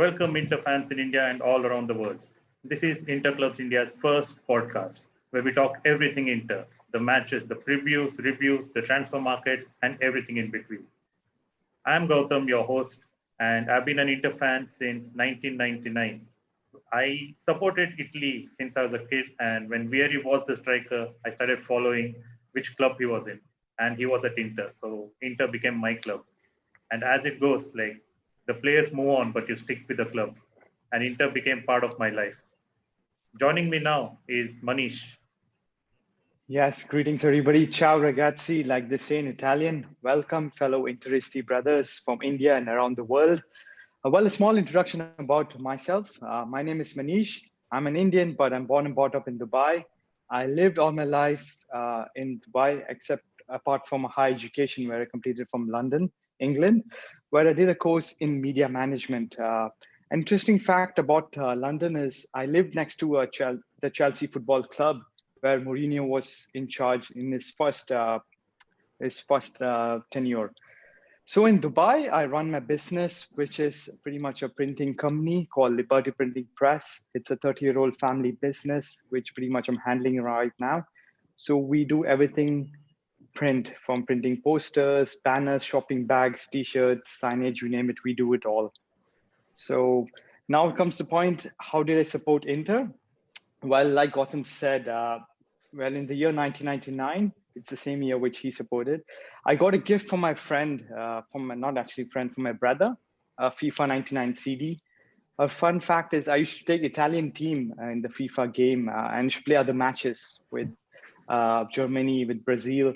Welcome Inter fans in India and all around the world. This is Inter Clubs India's first podcast where we talk everything Inter, the matches, the previews, reviews, the transfer markets, and everything in between. I'm Gautam, your host, and I've been an Inter fan since 1999. I supported Italy since I was a kid, and when Vieri was the striker, I started following which club he was in, and he was at Inter. So Inter became my club. And as it goes, like the players move on, but you stick with the club. And Inter became part of my life. Joining me now is Manish. Yes, greetings everybody. Ciao ragazzi, like they say in Italian. Welcome, fellow Interisti brothers from India and around the world. Well, a small introduction about myself. My name is Manish. I'm an Indian, but I'm born and brought up in Dubai. I lived all my life in Dubai, except apart from a high education where I completed from London, England, where I did a course in media management. Interesting fact about London is I lived next to the Chelsea Football Club, where Mourinho was in charge in his first tenure. So in Dubai, I run my business, which is pretty much a printing company called Liberty Printing Press. It's a 30-year-old family business, which pretty much I'm handling right now. So we do everything print, from printing posters, banners, shopping bags, t-shirts, signage, you name it, we do it all. So now comes the point, how did I support Inter? Well, like Gautam said, in the year 1999, it's the same year which he supported, I got a gift from my friend, from my brother, a FIFA 99 CD. A fun fact is I used to take Italian team in the FIFA game and used to play other matches with Germany, with Brazil.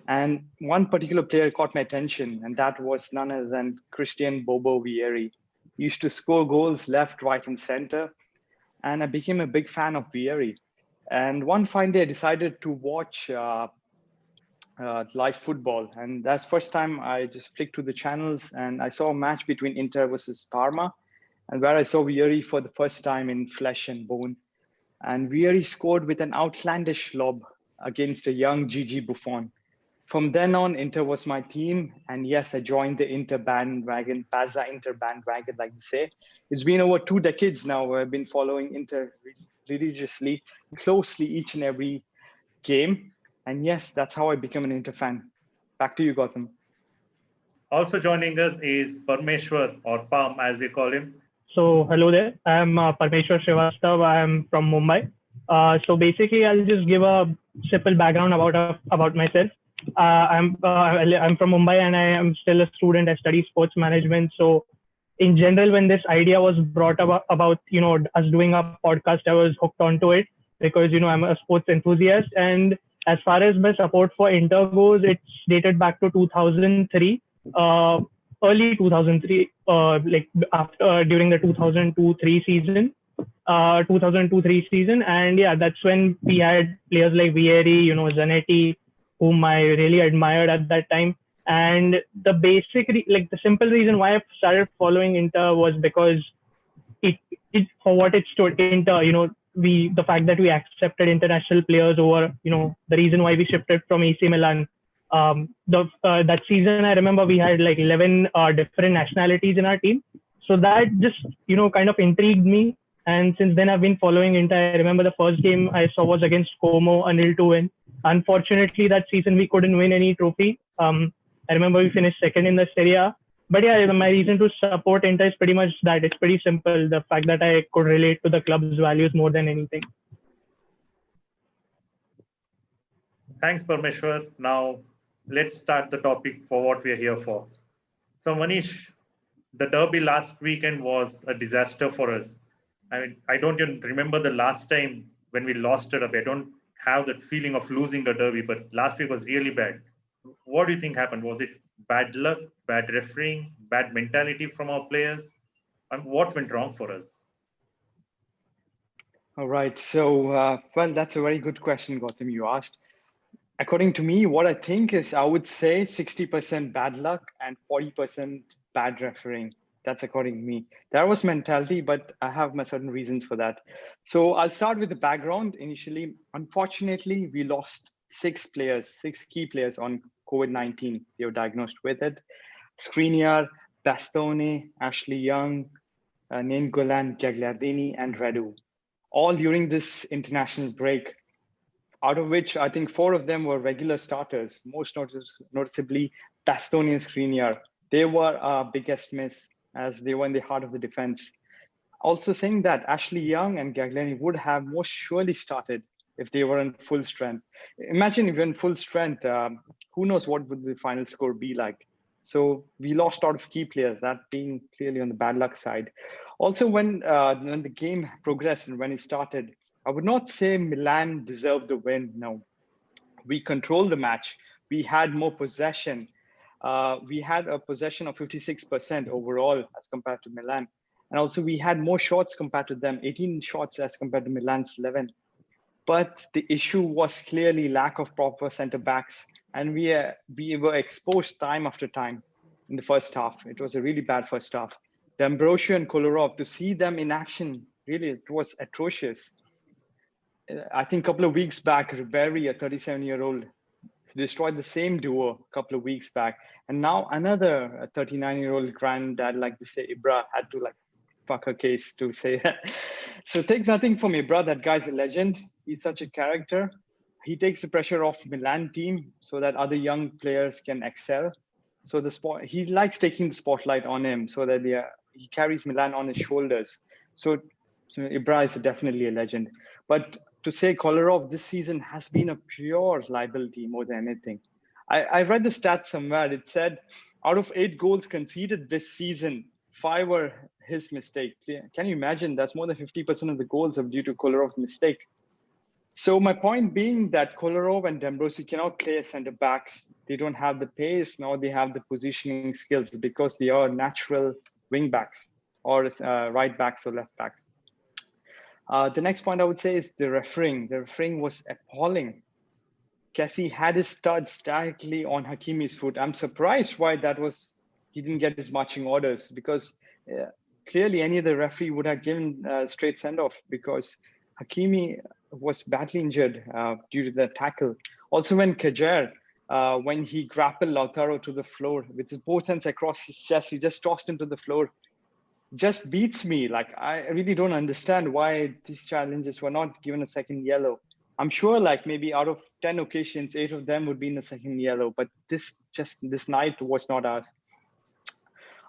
And one particular player caught my attention, and that was none other than Christian Bobo Vieri. He used to score goals left, right, and center. And I became a big fan of Vieri. And one fine day, I decided to watch live football. And that's first time I just flicked through the channels and I saw a match between Inter versus Parma, and where I saw Vieri for the first time in flesh and bone. And Vieri scored with an outlandish lob against a young Gigi Buffon. From then on, Inter was my team. And yes, I joined the Inter bandwagon, Pazza Inter bandwagon, like they say. It's been over 2 decades now where I've been following Inter religiously, closely each and every game. And yes, that's how I became an Inter fan. Back to you, Gautam. Also joining us is Parmeshwar, or Palm as we call him. So hello there. I'm Parmeshwar Srivastav. I'm from Mumbai. So basically, I'll just give a simple background about myself. I'm from Mumbai and I am still a student. I study sports management. So in general, when this idea was brought about us doing a podcast, I was hooked onto it because I'm a sports enthusiast. And as far as my support for Inter goes, it's dated back to 2003, early 2003, like after during the 2002-3 season. 2002-3 season, and yeah, that's when we had players like Vieri, Zanetti, whom I really admired at that time. And the simple reason why I started following Inter was because it for what it stood. Inter, the fact that we accepted international players over, the reason why we shifted from AC Milan. That season, I remember we had like 11 different nationalities in our team. So that just, kind of intrigued me. And since then, I've been following Inter. I remember the first game I saw was against Como, a 0-2 win. Unfortunately, that season we couldn't win any trophy. I remember we finished second in the Serie A. But yeah, my reason to support Inter is pretty much that. It's pretty simple. The fact that I could relate to the club's values more than anything. Thanks, Parmeshwar. Now, let's start the topic for what we are here for. So, Manish, the derby last weekend was a disaster for us. I mean, I don't even remember the last time when we lost a derby. I don't have that feeling of losing a derby, but last week was really bad. What do you think happened? Was it bad luck, bad refereeing, bad mentality from our players? And what went wrong for us? All right. So, well, that's a very good question, Gautam, you asked. According to me, what I think is I would say 60% bad luck and 40% bad refereeing. That's according to me. That was mentality, but I have my certain reasons for that. So I'll start with the background. Initially, unfortunately, we lost 6 key players on COVID-19. They were diagnosed with it. Skriniar, Bastoni, Ashley Young, Nainggolan, Gagliardini, and Radu, all during this international break, out of which I think four of them were regular starters, most noticeably Bastoni and Skriniar. They were our biggest miss as they were in the heart of the defense. Also saying that Ashley Young and Gagliani would have most surely started if they were in full strength. Imagine if you're in full strength, who knows what would the final score be like. So we lost out of key players, that being clearly on the bad luck side. Also, when the game progressed and when it started, I would not say Milan deserved the win. No, we controlled the match. We had more possession. We had a possession of 56% overall as compared to Milan. And also we had more shots compared to them, 18 shots as compared to Milan's 11. But the issue was clearly lack of proper center backs. And we were exposed time after time in the first half. It was a really bad first half. D'Ambrosio and Kolarov, to see them in action, really, it was atrocious. I think a couple of weeks back, Ribery, a 37-year-old, destroyed the same duo a couple of weeks back. And now another 39-year-old granddad, like to say, Ibra, had to like fuck her case to say that. So take nothing from Ibra, that guy's a legend. He's such a character. He takes the pressure off Milan team so that other young players can excel. So he likes taking the spotlight on him so that he carries Milan on his shoulders. So Ibra is definitely a legend. But to say Kolarov this season has been a pure liability more than anything. I read the stats somewhere. It said out of 8 goals conceded this season, 5 were his mistake. Can you imagine? That's more than 50% of the goals are due to Kolarov's mistake. So my point being that Kolarov and D'Ambrosio cannot play center backs. They don't have the pace, nor they have the positioning skills because they are natural wing backs or right backs or left backs. The next point I would say is the refereeing. The refereeing was appalling. Kessie had his studs directly on Hakimi's foot. I'm surprised why he didn't get his marching orders because clearly any other referee would have given a straight send-off because Hakimi was badly injured due to the tackle. Also when Kajer, when he grappled Lautaro to the floor with his both hands across his chest, he just tossed him to the floor. Just beats me. Like, I really don't understand why these challenges were not given a second yellow. I'm sure like maybe out of 10 occasions, 8 of them would be in a second yellow, but this night was not ours.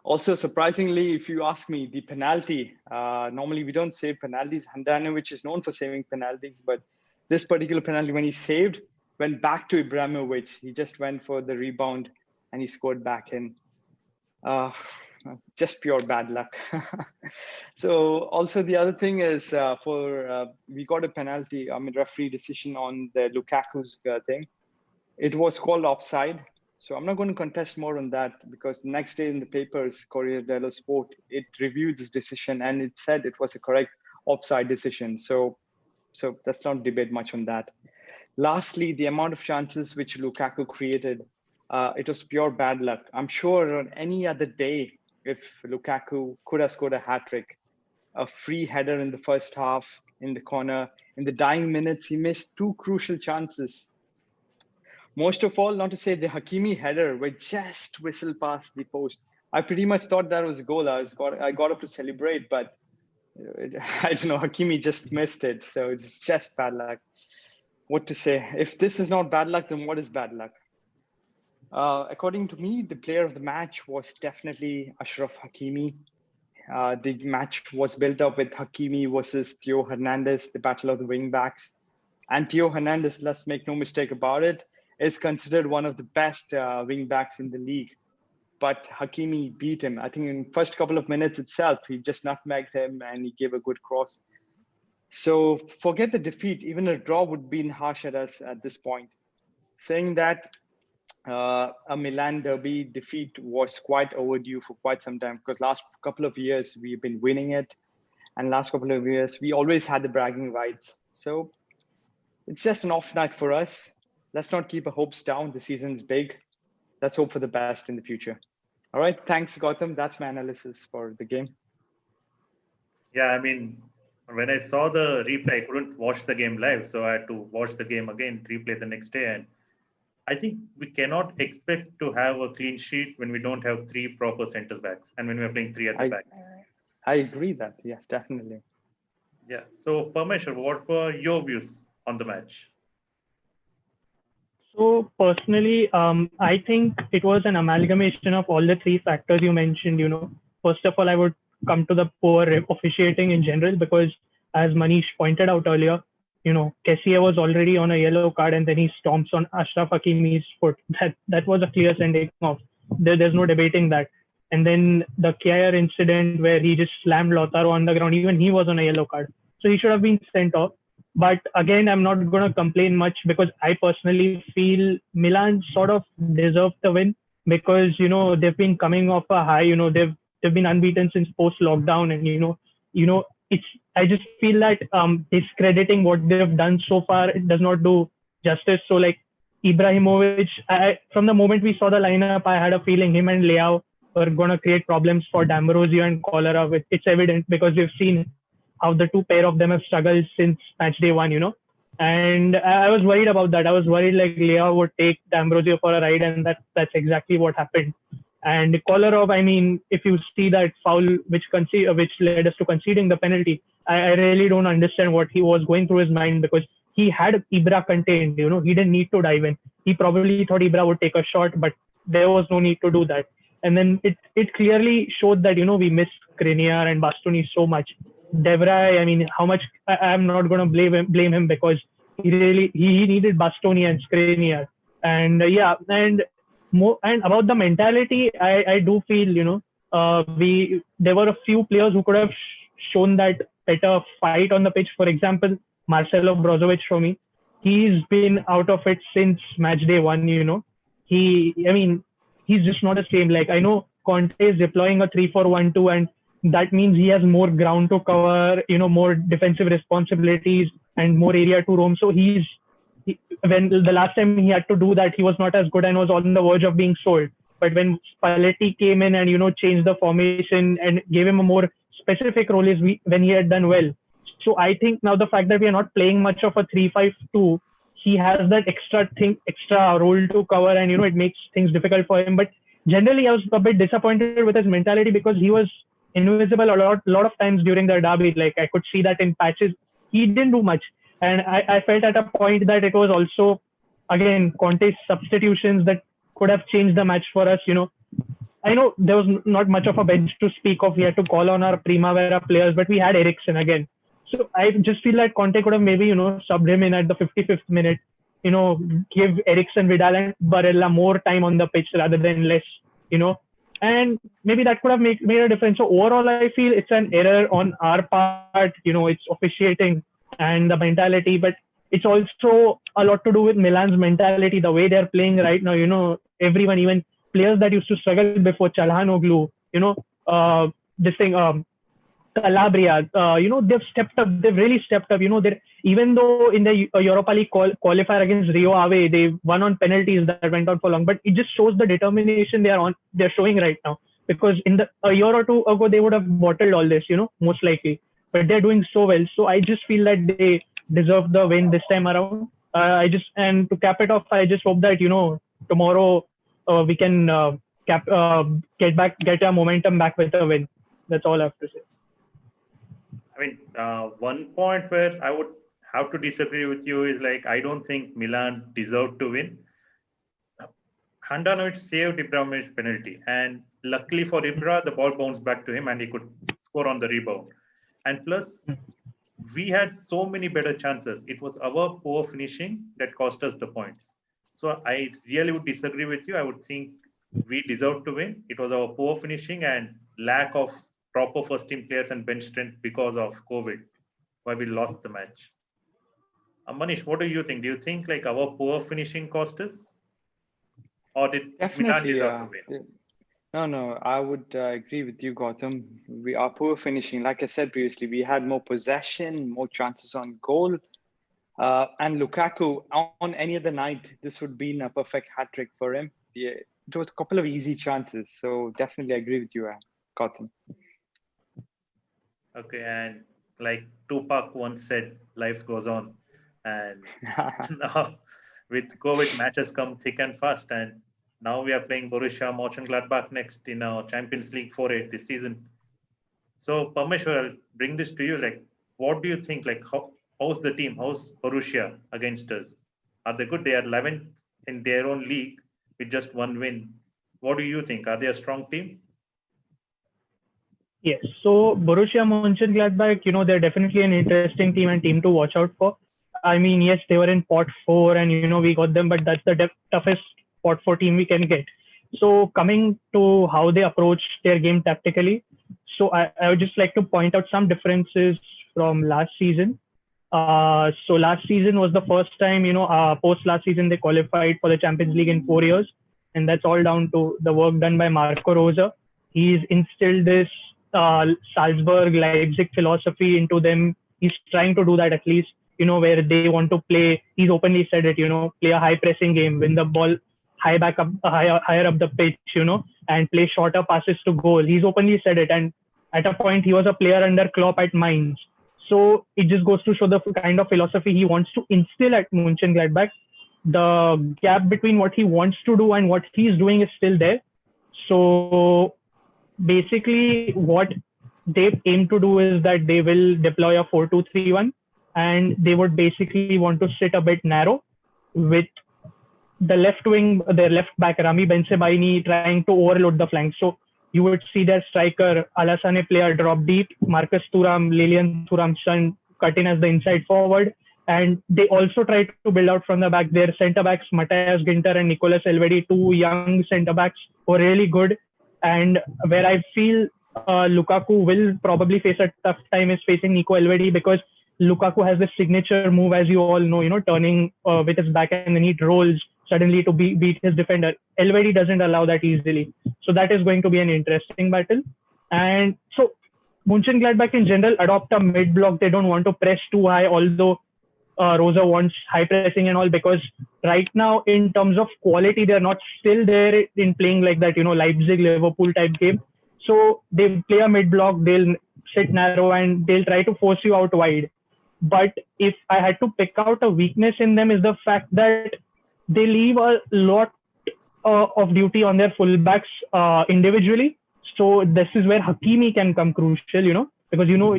Also, surprisingly, if you ask me, the penalty, normally we don't save penalties. Handanovic is known for saving penalties, but this particular penalty, when he saved, went back to Ibrahimovic. He just went for the rebound and he scored back in. Just pure bad luck. So also the other thing is we got a penalty, referee decision on the Lukaku's thing. It was called offside. So I'm not going to contest more on that because the next day in the papers, Corriere dello Sport, it reviewed this decision and it said it was a correct offside decision. So let's not debate much on that. Lastly, the amount of chances which Lukaku created, it was pure bad luck. I'm sure on any other day, if Lukaku could have scored a hat-trick, a free header in the first half in the corner, in the dying minutes, he missed 2 crucial chances. Most of all, not to say the Hakimi header, where just whistled past the post. I pretty much thought that was a goal. I got up to celebrate, but I don't know, Hakimi just missed it. So it's just bad luck. What to say? If this is not bad luck, then what is bad luck? According to me, the player of the match was definitely Ashraf Hakimi. The match was built up with Hakimi versus Theo Hernandez, the battle of the wing backs. And Theo Hernandez, let's make no mistake about it, is considered one of the best wing backs in the league. But Hakimi beat him. I think in the first couple of minutes itself, he just nutmegged him and he gave a good cross. So forget the defeat. Even a draw would be harsh at us at this point. Saying that, a Milan derby defeat was quite overdue for quite some time because last couple of years we've been winning it, and last couple of years we always had the bragging rights. So it's just an off night for us. Let's not keep our hopes down. The season's big. Let's hope for the best in the future. All right, thanks, Gautam. That's my analysis for the game. Yeah, I mean, when I saw the replay, I couldn't watch the game live, so I had to watch the game again, replay the next day, and I think we cannot expect to have a clean sheet when we don't have 3 proper centre backs and when we're playing 3 at the back. I agree that, yes, definitely. Yeah. So, Parmeshwar, what were your views on the match? So personally, I think it was an amalgamation of all the three factors you mentioned. First of all, I would come to the poor officiating in general because, as Manish pointed out earlier, Kessie was already on a yellow card and then he stomps on Ashraf Hakimi's foot. That was a clear sending off. There's no debating that. And then the Kjaer incident where he just slammed Lautaro on the ground, even he was on a yellow card. So he should have been sent off. But again, I'm not going to complain much because I personally feel Milan sort of deserved the win because they've been coming off a high. They've been unbeaten since post lockdown, and it's I just feel that discrediting what they've done so far it does not do justice. So like Ibrahimovic, from the moment we saw the lineup, I had a feeling him and Leao were going to create problems for D'Ambrosio and Kolarov. It's evident because we've seen how the two pair of them have struggled since match day one. And I was worried about that. I was worried like Leao would take D'Ambrosio for a ride, and that's exactly what happened. And Kolarov, I mean, if you see that foul which led us to conceding the penalty, I really don't understand what he was going through his mind because he had Ibra contained. He didn't need to dive in. He probably thought Ibra would take a shot, but there was no need to do that. And then it clearly showed that we missed Skriniar and Bastoni so much. Devray, I mean, how much I'm not going to blame him because he needed Bastoni and Skriniar, and yeah, and more and about the mentality, I do feel we there were a few players who could have shown that better fight on the pitch. For example, Marcelo Brozovic for me, he's been out of it since match day one. I mean, he's just not the same. Like I know Conte is deploying a 3-4-1-2, and that means he has more ground to cover, more defensive responsibilities and more area to roam. So when the last time he had to do that, he was not as good and was on the verge of being sold. But when Spalletti came in and changed the formation and gave him a more specific role is when he had done well. So I think now the fact that we are not playing much of a 3-5-2, he has that extra role to cover, and it makes things difficult for him. But generally, I was a bit disappointed with his mentality because he was invisible a lot of times during the derby. Like I could see that in patches, he didn't do much, and I felt at a point that it was also again Conte's substitutions that could have changed the match for us. I know there was not much of a bench to speak of. We had to call on our Primavera players, but we had Eriksen again. So I just feel like Conte could have maybe subbed him in at the 55th minute. Give Eriksen, Vidal, and Barella more time on the pitch rather than less. And maybe that could have made a difference. So overall, I feel it's an error on our part. It's officiating and the mentality, but it's also a lot to do with Milan's mentality, the way they're playing right now. Everyone, even players that used to struggle before, Çalhanoğlu, this thing, Calabria, they've stepped up. They've really stepped up. Even though in the Europa League qualifier against Rio Ave, they won on penalties that went on for long. But it just shows the determination they're showing right now. Because a year or two ago, they would have bottled all this, most likely. But they're doing so well. So I just feel that they deserve the win this time around. And to cap it off, I just hope that tomorrow we can get our momentum back with a win. That's all I have to say. I mean, one point where I would have to disagree with you is like, I don't think Milan deserved to win. Handanovic saved Ibrahimovic's penalty, and luckily for Ibra, the ball bounced back to him and he could score on the rebound. And plus, we had so many better chances. It was our poor finishing that cost us the points. So I really would disagree with you. I would think we deserved to win. It was our poor finishing and lack of proper first team players and bench strength because of COVID, why we lost the match. Manish, what do you think? Do you think like our poor finishing cost us? Or did Milan deserve to win? No, I would agree with you, Gautam. We are poor finishing. Like I said previously, we had more possession, more chances on goal. And Lukaku, on any other night, this would be a perfect hat trick for him. Yeah, it was a couple of easy chances. So definitely agree with you, Gautam. Okay, and like Tupac once said, life goes on. And now with COVID, matches come thick and fast. And now we are playing Borussia Mönchengladbach next in our Champions League 4-8 this season. So Parmeshwar, I'll bring this to you. Like, what do you think? Like, how's the team? How's Borussia against us? Are they good? They are 11th in their own league with just one win. What do you think? Are they a strong team? Yes. So Borussia Mönchengladbach, they're definitely an interesting team and team to watch out for. I mean, yes, they were in pot four and, we got them, but that's the toughest pot four team we can get. So coming to how they approach their game tactically, so I would just like to point out some differences from last season. So last season was the first time, post last season, they qualified for the Champions League in 4 years. And that's all down to the work done by Marco Rose. He's instilled this Salzburg, Leipzig philosophy into them. He's trying to do that at least, where they want to play. He's openly said it, play a high pressing game, win the ball higher up the pitch, and play shorter passes to goal. He's openly said it. And at a point, he was a player under Klopp at Mainz. So it just goes to show the kind of philosophy he wants to instill at Mönchengladbach. The gap between what he wants to do and what he's doing is still there. So basically, what they aim to do is that they will deploy a 4-2-3-1, and they would basically want to sit a bit narrow with the left wing, their left back Rami Bensebaini trying to overload the flanks. So you would see their striker Alassane play a drop deep, Marcus Thuram, Lilian Thuram's son cut in as the inside forward, and they also try to build out from the back. Their centre backs Matthias Ginter and Nicolas Elvedi, two young centre backs who are really good. And where I feel Lukaku will probably face a tough time is facing Nico Elvedi, because Lukaku has this signature move, as you all know, turning with his back and then he rolls suddenly to beat his defender. Elvedi doesn't allow that easily. So that is going to be an interesting battle. And so Mönchengladbach in general adopt a mid-block. They don't want to press too high, although Rosa wants high pressing and all, because right now in terms of quality, they're not still there in playing like that, Leipzig, Liverpool type game. So they play a mid-block, they'll sit narrow and they'll try to force you out wide. But if I had to pick out a weakness in them is the fact that they leave a lot of duty on their fullbacks individually. So this is where Hakimi can come crucial, because we know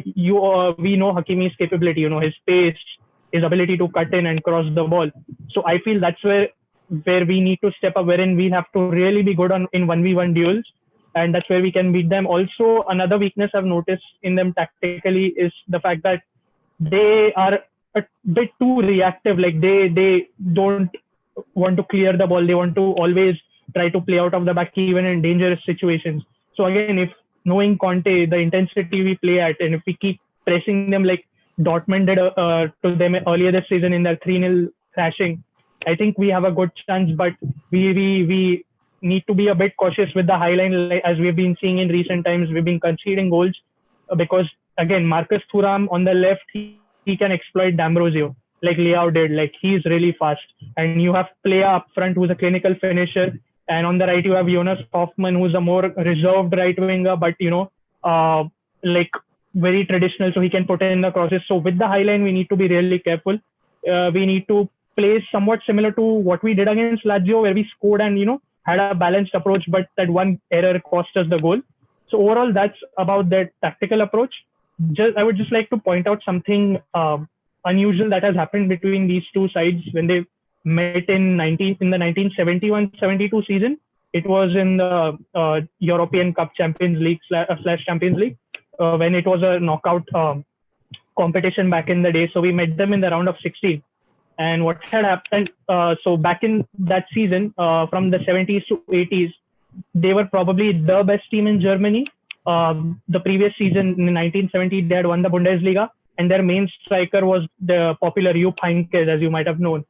Hakimi's capability, his pace, his ability to cut in and cross the ball. So I feel that's where we need to step up, wherein we have to really be good in 1v1 duels, and that's where we can beat them. Also, another weakness I've noticed in them tactically is the fact that they are a bit too reactive. Like they don't want to clear the ball. They want to always try to play out of the back even in dangerous situations. So again, if knowing Conte, the intensity we play at, and if we keep pressing them like Dortmund did to them earlier this season in their 3-0 thrashing, I think we have a good chance. But we need to be a bit cautious with the high line, like, as we've been seeing in recent times. We've been conceding goals because, again, Marcus Thuram on the left, he can exploit D'Ambrosio like Leao did. Like, he's really fast. And you have Plea up front, who's a clinical finisher. And on the right, you have Jonas Hoffmann, who's a more reserved right winger, but, like very traditional, so he can put in the crosses. So with the high line, we need to be really careful. We need to play somewhat similar to what we did against Lazio, where we scored and, had a balanced approach, but that one error cost us the goal. So overall, that's about that tactical approach. I would just like to point out something unusual that has happened between these two sides when they met in the 1971-72 season. It was in the European Cup Champions League / Champions League when it was a knockout competition back in the day. So we met them in the round of 16. And what had happened, so back in that season, from the 70s to 80s, they were probably the best team in Germany. The previous season, in 1970, they had won the Bundesliga, and their main striker was the popular Jupp Heynckes, as you might have known.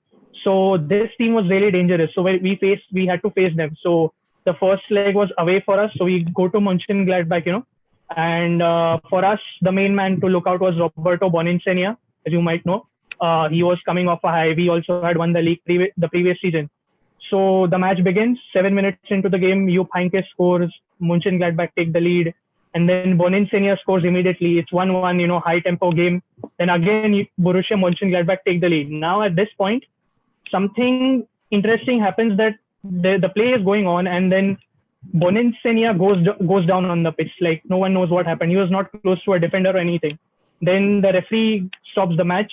So this team was really dangerous. So we had to face them. So the first leg was away for us. So we go to Mönchengladbach, and for us, the main man to look out was Roberto Boninsegna, as you might know. He was coming off a high. We also had won the league the previous season. So the match begins. 7 minutes into the game, Jupp Heynckes scores. Mönchengladbach take the lead. And then Boninsegna scores immediately. It's 1-1, high tempo game. Then again, Borussia Mönchengladbach take the lead. Now at this point, something interesting happens, that the play is going on, and then Boninsenia goes down on the pitch. Like no one knows what happened. He was not close to a defender or anything. Then the referee stops the match,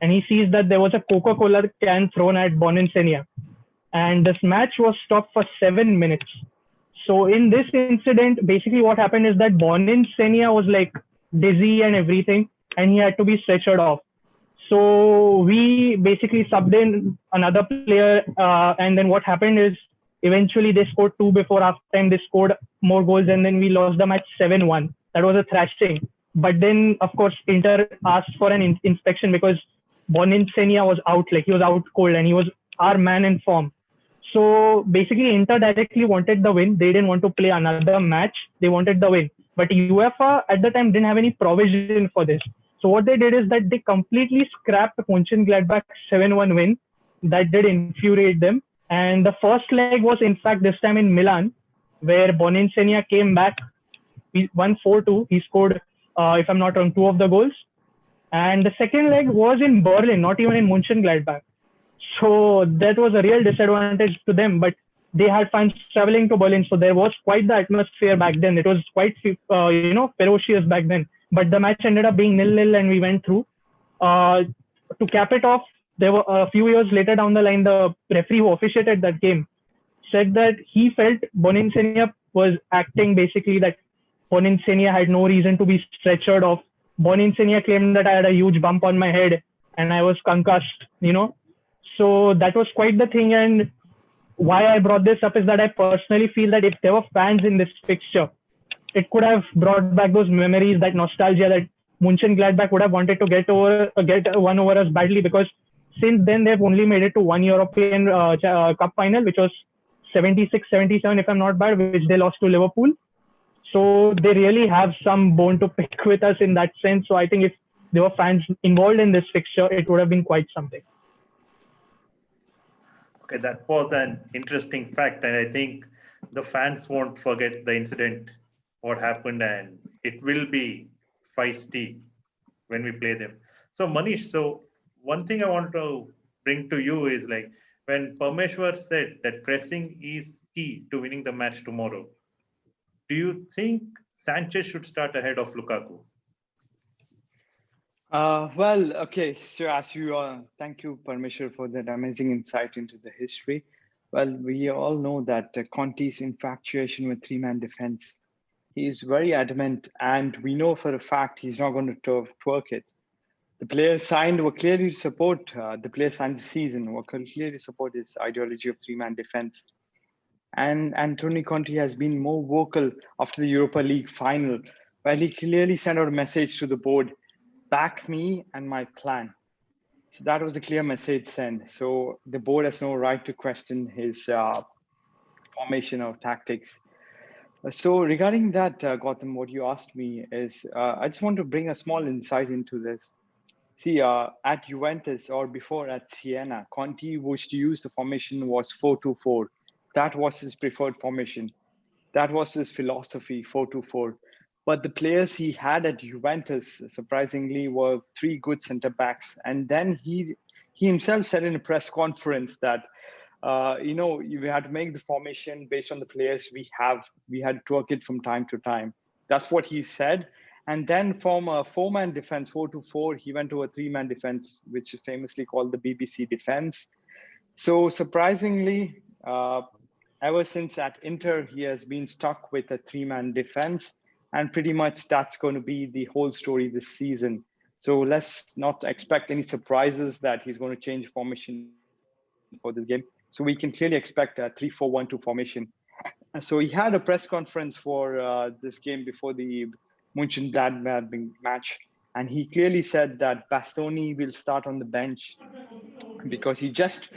and he sees that there was a Coca-Cola can thrown at Boninsenia, and this match was stopped for 7 minutes. So in this incident, basically what happened is that Boninsenia was like dizzy and everything, and he had to be stretchered off. So we basically subbed in another player, and then what happened is eventually they scored two before halftime. They scored more goals, and then we lost the match 7-1. That was a thrashing. But then, of course, Inter asked for an inspection because Boninsenia was out, like he was out cold, and he was our man in form. So basically, Inter directly wanted the win. They didn't want to play another match. They wanted the win. But UEFA at the time didn't have any provision for this. So what they did is that they completely scrapped Mönchengladbach's 7-1 win. That did infuriate them. And the first leg was, in fact, this time in Milan, where Boninsenia came back. He won 4-2. He scored, if I'm not wrong, two of the goals. And the second leg was in Berlin, not even in Mönchengladbach. So that was a real disadvantage to them. But they had fans traveling to Berlin, so there was quite the atmosphere back then. It was quite, ferocious back then. But the match ended up being 0-0, and we went through. To cap it off, there were a few years later down the line, the referee who officiated that game said that he felt Boninsenia was acting basically that Boninsenia had no reason to be stretchered off. Boninsenia claimed that I had a huge bump on my head and I was concussed, So that was quite the thing. And why I brought this up is that I personally feel that if there were fans in this fixture, it could have brought back those memories, that nostalgia that Mönchengladbach would have wanted to get one over us badly, because since then they've only made it to one European Cup final, which was 76-77, if I'm not bad, which they lost to Liverpool. So they really have some bone to pick with us in that sense. So I think if there were fans involved in this fixture, it would have been quite something. Okay, that was an interesting fact, and I think the fans won't forget the incident, what happened, and it will be feisty when we play them. So Manish, one thing I want to bring to you is like when Parmeshwar said that pressing is key to winning the match tomorrow, do you think Sanchez should start ahead of Lukaku? Well, okay. So as you, thank you, Parmeshwar, for that amazing insight into the history. Well, we all know that Conte's infatuation with three-man defense. He is very adamant, and we know for a fact he's not going to twerk it. The players signed were clearly to support, the players signed the season were clearly to support his ideology of three-man defense. And Antonio Conte has been more vocal after the Europa League final, where he clearly sent out a message to the board, back me and my plan. So that was the clear message sent. So the board has no right to question his formation or tactics. So regarding that, Gautam, what you asked me is, I just want to bring a small insight into this. See, at Juventus or before at Siena, Conte used to use the formation was 4-2-4. That was his preferred formation. That was his philosophy, 4-2-4. But the players he had at Juventus, surprisingly, were three good center backs. And then he himself said in a press conference that, you had to make the formation based on the players we have. We had to work it from time to time. That's what he said. And then from a four-man defense, 4-2-4, he went to a three-man defense, which is famously called the BBC defense. So surprisingly, ever since at Inter, he has been stuck with a three-man defense. And pretty much that's going to be the whole story this season. So let's not expect any surprises that he's going to change formation for this game. So we can clearly expect a 3-4-1-2 formation. So he had a press conference for this game before the Mönchengladbach match. And he clearly said that Bastoni will start on the bench because he just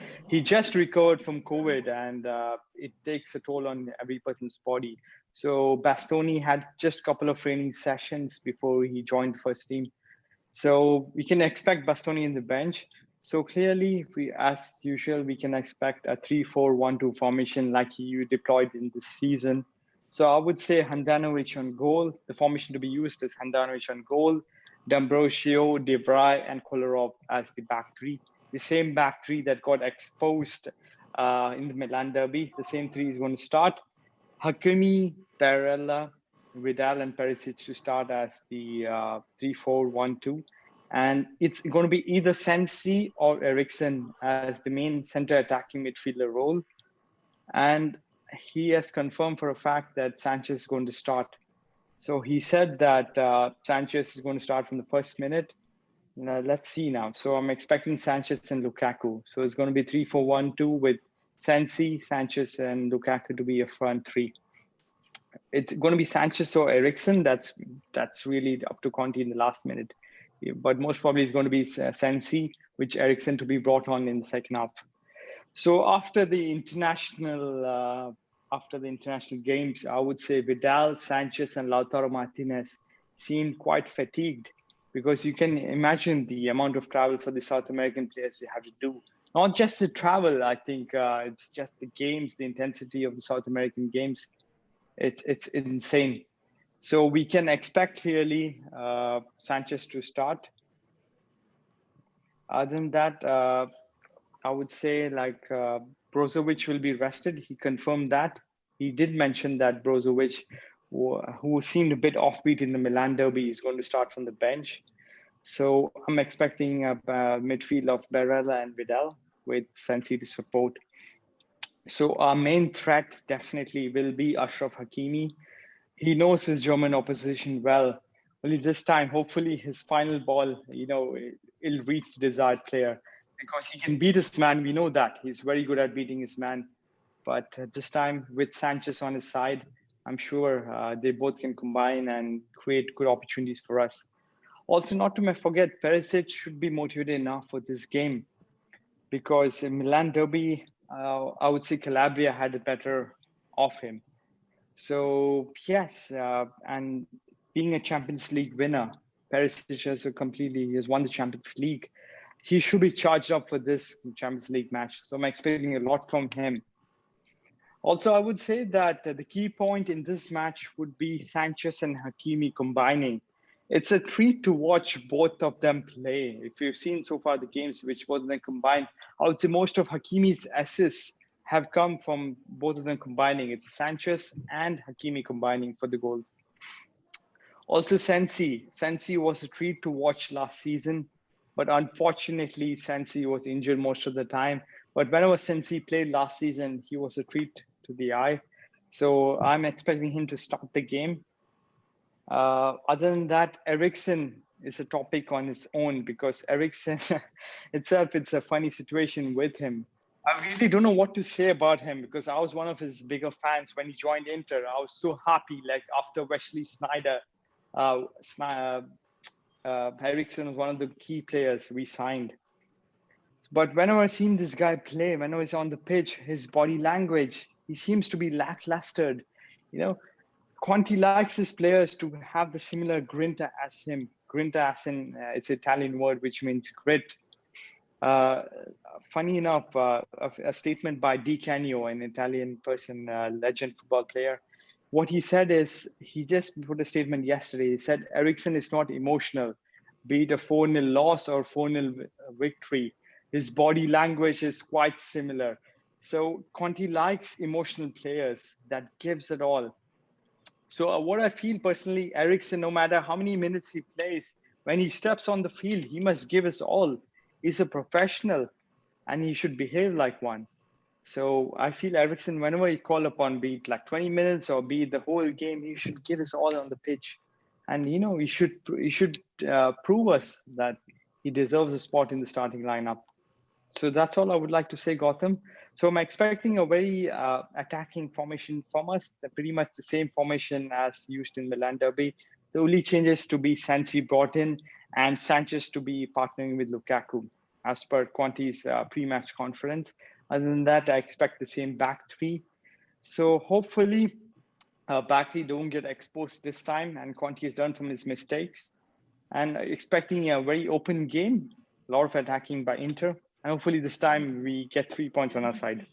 recovered from COVID, and it takes a toll on every person's body. So Bastoni had just a couple of training sessions before he joined the first team. So we can expect Bastoni in the bench. So clearly, as usual, we can expect a 3-4-1-2 formation like he deployed in this season. So I would say Handanovic on goal. The formation to be used is Handanovic on goal, D'Ambrosio, De Vrij, and Kolarov as the back three. The same back three that got exposed in the Milan derby. The same three is going to start. Hakimi, Barella, Vidal, and Perisic to start as the 3-4-1-2. And it's going to be either Sensi or Eriksen as the main center attacking midfielder role. And he has confirmed for a fact that Sanchez is going to start. So he said that Sanchez is going to start from the first minute. Let's see now. So I'm expecting Sanchez and Lukaku. So it's going to be 3-4-1-2 with Sensi, Sanchez, and Lukaku to be a front three. It's going to be Sanchez or Eriksen. That's really up to Conte in the last minute. But most probably it's going to be Sensi, which Eriksen to be brought on in the second half. So after the international games, I would say Vidal, Sanchez, and Lautaro Martinez seemed quite fatigued, because you can imagine the amount of travel for the South American players they have to do. Not just the travel, I think it's just the games, the intensity of the South American games. It's insane. So we can expect clearly Sanchez to start. Other than that, I would say Brozovic will be rested. He confirmed that. He did mention that Brozovic, who seemed a bit offbeat in the Milan derby, is going to start from the bench. So I'm expecting a midfield of Barella and Vidal with Sensi to support. So our main threat definitely will be Ashraf Hakimi. He knows his German opposition well. Only this time, hopefully, his final ball, it'll reach the desired player, because he can beat his man. We know that he's very good at beating his man. But this time, with Sanchez on his side, I'm sure they both can combine and create good opportunities for us. Also, not to forget, Perisic should be motivated enough for this game, because in Milan derby, I would say Calabria had it better of him. So yes, and being a Champions League winner, Perisic has won the Champions League. He should be charged up for this Champions League match. So I'm expecting a lot from him. Also, I would say that the key point in this match would be Sanchez and Hakimi combining. It's a treat to watch both of them play. If you've seen so far the games which both of them combined, I would say most of Hakimi's assists have come from both of them combining. It's Sanchez and Hakimi combining for the goals. Also, Sensi was a treat to watch last season, but unfortunately, Sensi was injured most of the time. But whenever Sensi played last season, he was a treat to the eye. So I'm expecting him to start the game. Other than that, Eriksen is a topic on its own, because Eriksen itself, it's a funny situation with him. I really don't know what to say about him, because I was one of his bigger fans when he joined Inter. I was so happy, after Wesley Sneijder, Eriksen was one of the key players we signed. But whenever I've seen this guy play, whenever he's on the pitch, his body language, he seems to be lackluster. Conte likes his players to have the similar grinta as him. Grinta as in, it's an Italian word which means grit. Funny enough, a statement by Di Canio, an Italian person, legend football player. What he said is, he just put a statement yesterday. He said, Eriksen is not emotional, be it a 4-0 loss or 4-0 victory. His body language is quite similar. So Conte likes emotional players that gives it all. So what I feel personally, Eriksen, no matter how many minutes he plays, when he steps on the field, he must give his all. He's a professional and he should behave like one. So I feel Eriksen, whenever he call upon, be it 20 minutes or be it the whole game, he should give his all on the pitch. And, he should prove us that he deserves a spot in the starting lineup. So that's all I would like to say, Gotham. So I'm expecting a very attacking formation from us, pretty much the same formation as used in Milan derby. The only changes to be Sensi brought in and Sanchez to be partnering with Lukaku as per Conte's pre-match conference. Other than that, I expect the same back three. So hopefully back three don't get exposed this time and Conte has learned from his mistakes. And expecting a very open game, a lot of attacking by Inter. And hopefully this time we get 3 points on our side.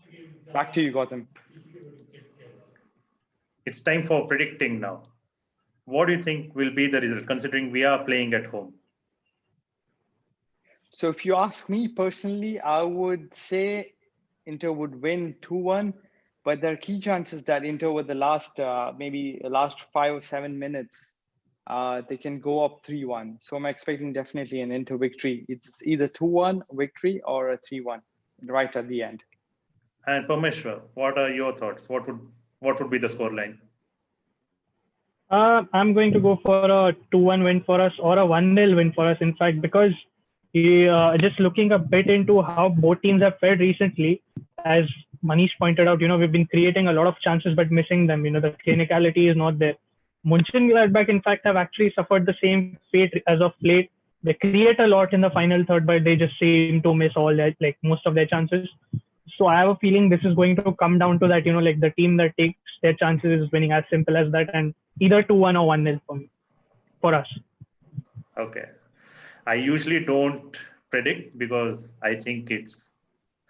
Back to you, Gotham. It's time for predicting now. What do you think will be the result, considering we are playing at home? So if you ask me personally, I would say Inter would win 2-1. but there are key chances that Inter, over the last maybe last 5 or 7 minutes, they can go up 3-1. So I'm expecting definitely an Inter victory. It's either 2-1 victory or a 3-1 right at the end. And Parmeshwar, what are your thoughts? What would be the scoreline? I'm going to go for a 2-1 win for us or a 1-0 win for us, in fact, because just looking a bit into how both teams have fared recently, as Manish pointed out, we've been creating a lot of chances but missing them. The clinicality is not there. Mönchengladbach, in fact, have actually suffered the same fate as of late. They create a lot in the final third, but they just seem to miss all their, like most of their chances. So I have a feeling this is going to come down to that, like the team that takes their chances is winning, as simple as that, and either 2-1 or 1-0 for us. Okay. I usually don't predict because I think it's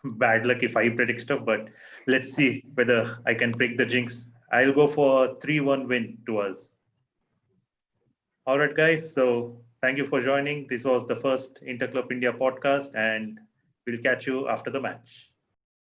bad luck if I predict stuff, but let's see whether I can break the jinx. I'll go for a 3-1 win to us. All right, guys. So thank you for joining. This was the first Interclub India podcast, and we'll catch you after the match.